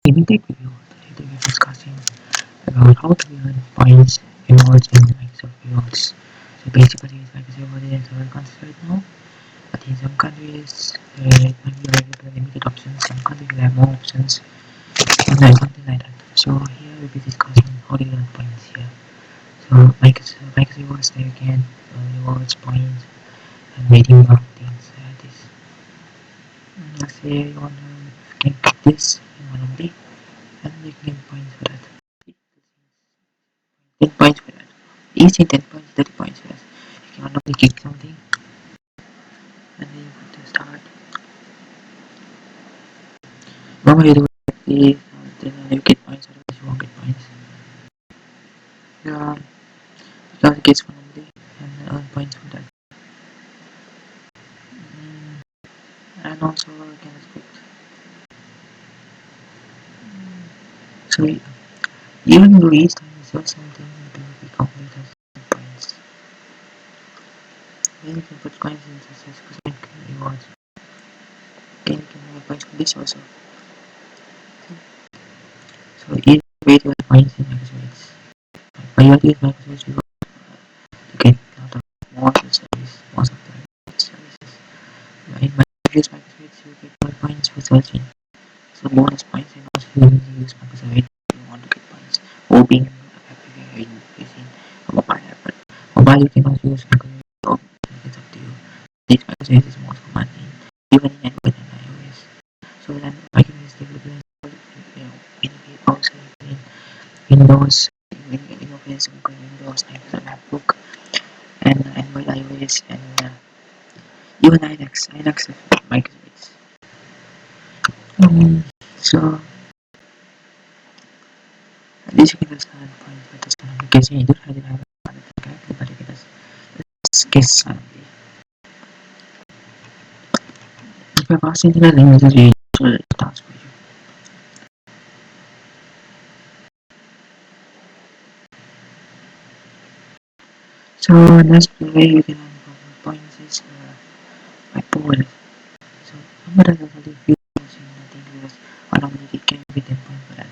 In the video, today we're discussing about how to earn points, rewards, and Microsoft rewards. So basically, it's Microsoft reward is our country right now. But in some countries, it might be available limited options. Some countries will have more options, and something like that. So here we'll be discussing how to earn points here. So Microsoft rewards, there you can rewards points and redeem things like this. Let's say you want to get this in one of the, and you can get points for that. 10 points for that. Easy 10 points, 30 points for that. If you want to kick something, and then you have to start. Normally you do like this, then you get points, otherwise you won't get points. Yeah, because it gets one of the and earn points for that. And also you can expect. So even though each time you sell something, it will be completed as points. Then you can put coins into 6% rewards. Then you can have points for this also. So each way to earn points in Microsoft. Priority is Microsoft reward to get a lot of more service, most of the services. In my previous Microsoft you get more points for searching. So bonus points and also you use Microsoft if you want to get points. Or being using a mobile app. But mobile you can also use Microsoft. So it's up to you. This Microsoft is most common even in Android and iOS. So then Microsoft is developed in also in Windows, Windows, Microsoft MacBook, and Android, iOS, and even Linux Microsoft. So at least you can just find what is because you don't have it correctly, but you can just guess suddenly. If you're passing the link, just usual task for you. So next way you can earn points is by poll. So number of the few points in the thing was one of the can be 10 points for that.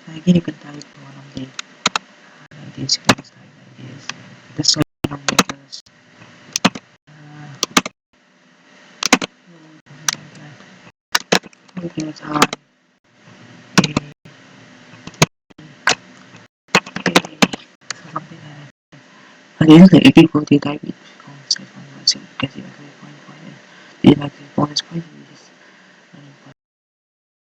So again you can type one of the like this, you can just type like this. That's one of the first like that. Okay, so something like that. And this is the 84 type it counts as one, so you can see like 5.5 and this is like bonus point.